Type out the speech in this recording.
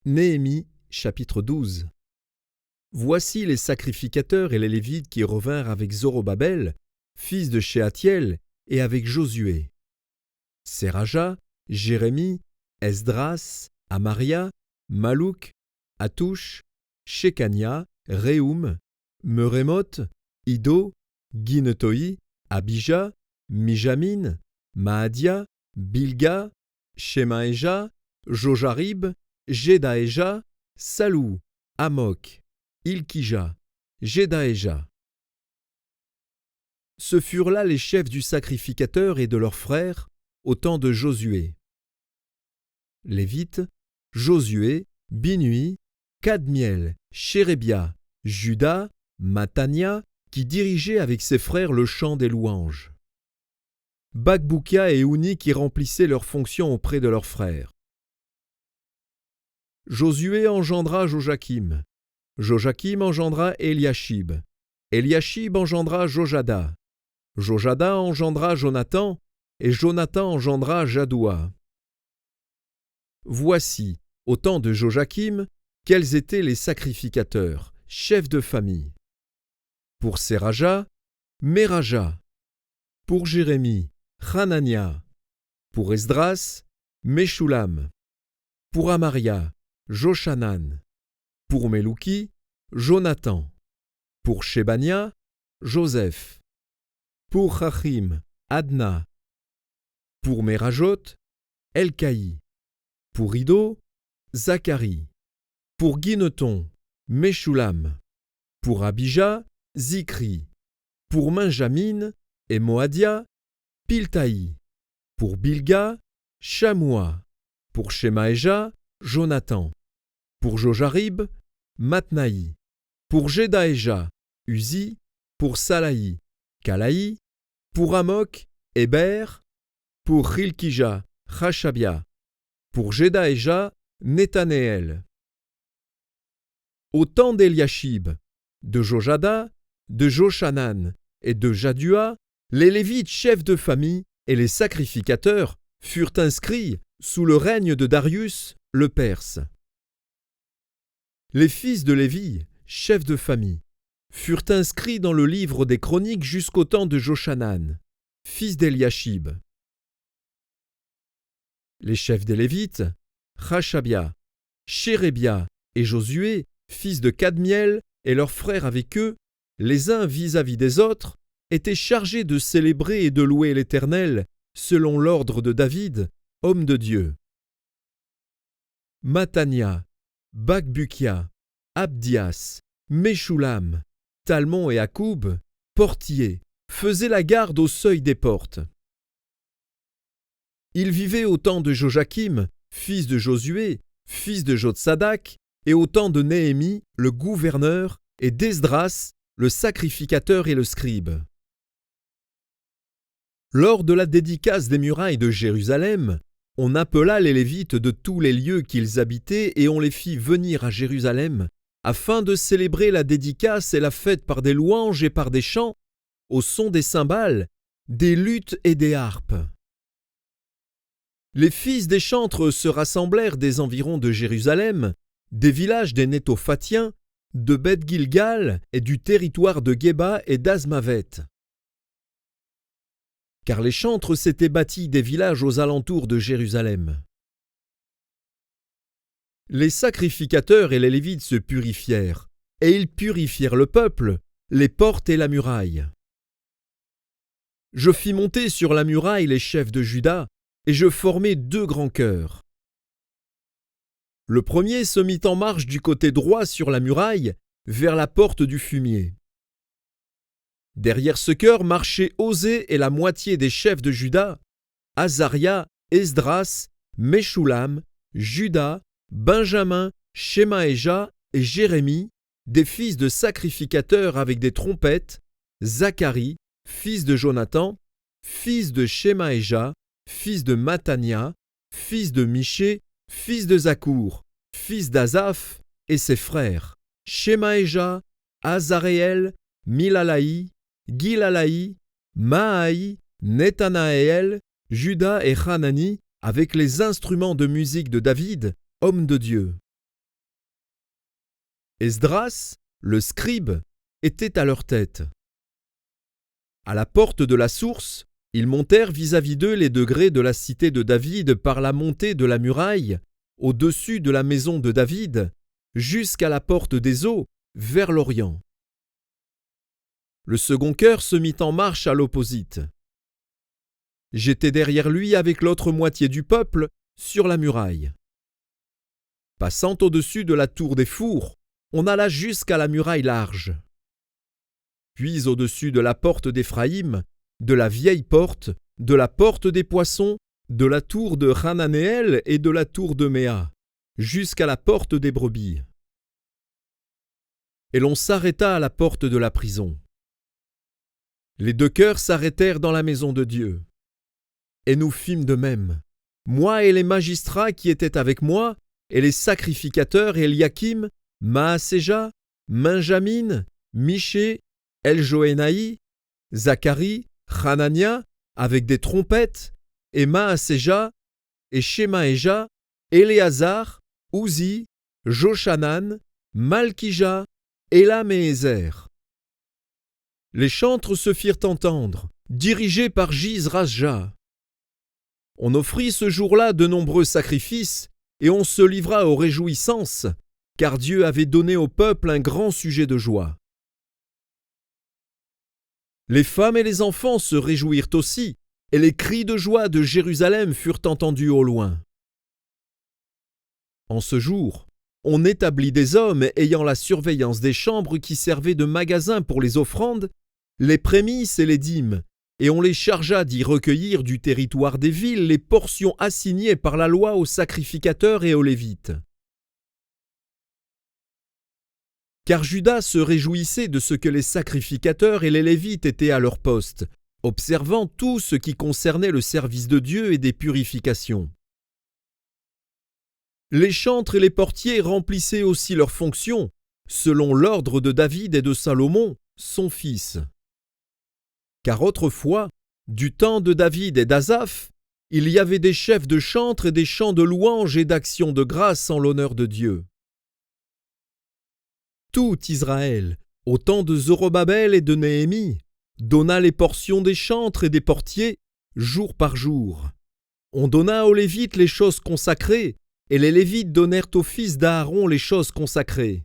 Néhémie, chapitre 12. Voici les sacrificateurs et les Lévites qui revinrent avec Zorobabel, fils de Shealtiel, et avec Josué. Seraja, Jérémie, Esdras, Amaria, Malouk, Hatouch, Shekania, Réhoum, Merémoth, Iddo, Ginetoï, Abija, Mijamin, Maadia, Bilga, Shemaéja, Jojarib, Jedaéja, Salou, Amok, Ilkija, Jedaéja. Ce furent là les chefs du sacrificateur et de leurs frères au temps de Josué. Lévites, Josué, Binui, Kadmiel, Shérébia, Juda, Matania, qui dirigeaient avec ses frères le chant des louanges. Bakboukia et Ouni qui remplissaient leurs fonctions auprès de leurs frères. Josué engendra Jojakim. Jojakim engendra Eliashib. Eliashib engendra Jojada. Jojada engendra Jonathan, et Jonathan engendra Jadoua. Voici, au temps de Jojakim, quels étaient les sacrificateurs, chefs de famille. Pour Seraja, Meraja. Pour Jérémie, Hanania. Pour Esdras, Meshulam. Pour Amaria, Joshanan. Pour Melouki, Jonathan. Pour Shebania, Joseph. Pour Chachim, Adna. Pour Merajot, Elkaï. Pour Iddo, Zacharie. Pour Gineton, Meshulam. Pour Abija, Zikri. Pour Minjamin et Moadia, Piltaï. Pour Bilga, Shamoua. Pour Shemaéja, Jonathan. Pour Jojarib, Matnaï. Pour Jedaéja, Uzi. Pour Salaï, Kalaï. Pour Amok, Héber. Pour Hilkija, Chashabia. Pour Jedaéja, Nethanéel. Au temps d'Eliashib, de Jojada, de Joshanan et de Jadua, les Lévites chefs de famille et les sacrificateurs furent inscrits sous le règne de Darius, le Perse. Les fils de Lévi, chefs de famille, furent inscrits dans le livre des Chroniques jusqu'au temps de Joshanan, fils d'Eliashib. Les chefs des Lévites, Chashabia, Shérébia et Josué, fils de Kadmiel, et leurs frères avec eux, les uns vis-à-vis des autres, étaient chargés de célébrer et de louer l'Éternel, selon l'ordre de David, homme de Dieu. Matania, Bakbukia, Abdias, Meshulam, Talmon et Akoub, portiers, faisaient la garde au seuil des portes. Ils vivaient au temps de Jojakim, fils de Josué, fils de Jotsadak, et au temps de Néhémie, le gouverneur, et d'Esdras, le sacrificateur et le scribe. Lors de la dédicace des murailles de Jérusalem, on appela les Lévites de tous les lieux qu'ils habitaient et on les fit venir à Jérusalem, afin de célébrer la dédicace et la fête par des louanges et par des chants, au son des cymbales, des luths et des harpes. Les fils des chantres se rassemblèrent des environs de Jérusalem, des villages des Nétophatiens, de Beth-Gilgal et du territoire de Géba et d'Azmavet. Car les chantres s'étaient bâtis des villages aux alentours de Jérusalem. Les sacrificateurs et les Lévites se purifièrent, et ils purifièrent le peuple, les portes et la muraille. Je fis monter sur la muraille les chefs de Juda, et je formai 2 grands chœurs. Le premier se mit en marche du côté droit sur la muraille, vers la porte du fumier. Derrière ce chœur marchaient Osée et la moitié des chefs de Juda, Azaria, Esdras, Meshulam, Juda, Benjamin, Shemaéja et Jérémie, des fils de sacrificateurs avec des trompettes, Zacharie, fils de Jonathan, fils de Shemaéja, fils de Matania, fils de Miché, fils de Zakour, fils d'Azaph, et ses frères, Shemaéja, Azaréel, Milalaï, Gilalaï, Maaï, Nethanaël, Juda et Hanani, avec les instruments de musique de David, homme de Dieu. Esdras, le scribe, était à leur tête. À la porte de la source, ils montèrent vis-à-vis d'eux les degrés de la cité de David par la montée de la muraille, au-dessus de la maison de David, jusqu'à la porte des eaux, vers l'Orient. Le second chœur se mit en marche à l'opposite. J'étais derrière lui avec l'autre moitié du peuple sur la muraille. Passant au-dessus de la tour des fours, on alla jusqu'à la muraille large. Puis au-dessus de la porte d'Éphraïm, de la vieille porte, de la porte des poissons, de la tour de Hananéel et de la tour de Méa, jusqu'à la porte des brebis. Et l'on s'arrêta à la porte de la prison. Les deux chœurs s'arrêtèrent dans la maison de Dieu. Et nous fîmes de même, moi et les magistrats qui étaient avec moi, et les sacrificateurs Eliakim, Maaséja, Minjamin, Miché, Eljoénaï, Zacharie, Hanania, avec des trompettes, et Maaséja, et Shemaéja, Éléazar, Ouzi, Joshanan, Malkija, Élam et Ézer. Les chantres se firent entendre, dirigés par Jizrasja. On offrit ce jour-là de nombreux sacrifices, et on se livra aux réjouissances, car Dieu avait donné au peuple un grand sujet de joie. Les femmes et les enfants se réjouirent aussi, et les cris de joie de Jérusalem furent entendus au loin. En ce jour, on établit des hommes ayant la surveillance des chambres qui servaient de magasins pour les offrandes, les prémices et les dîmes, et on les chargea d'y recueillir du territoire des villes les portions assignées par la loi aux sacrificateurs et aux Lévites. Car Juda se réjouissait de ce que les sacrificateurs et les Lévites étaient à leur poste, observant tout ce qui concernait le service de Dieu et des purifications. Les chantres et les portiers remplissaient aussi leurs fonctions, selon l'ordre de David et de Salomon, son fils. Car autrefois, du temps de David et d'Asaph, il y avait des chefs de chantres et des chants de louanges et d'actions de grâce en l'honneur de Dieu. Tout Israël, au temps de Zorobabel et de Néhémie, donna les portions des chantres et des portiers, jour par jour. On donna aux Lévites les choses consacrées, et les Lévites donnèrent aux fils d'Aaron les choses consacrées.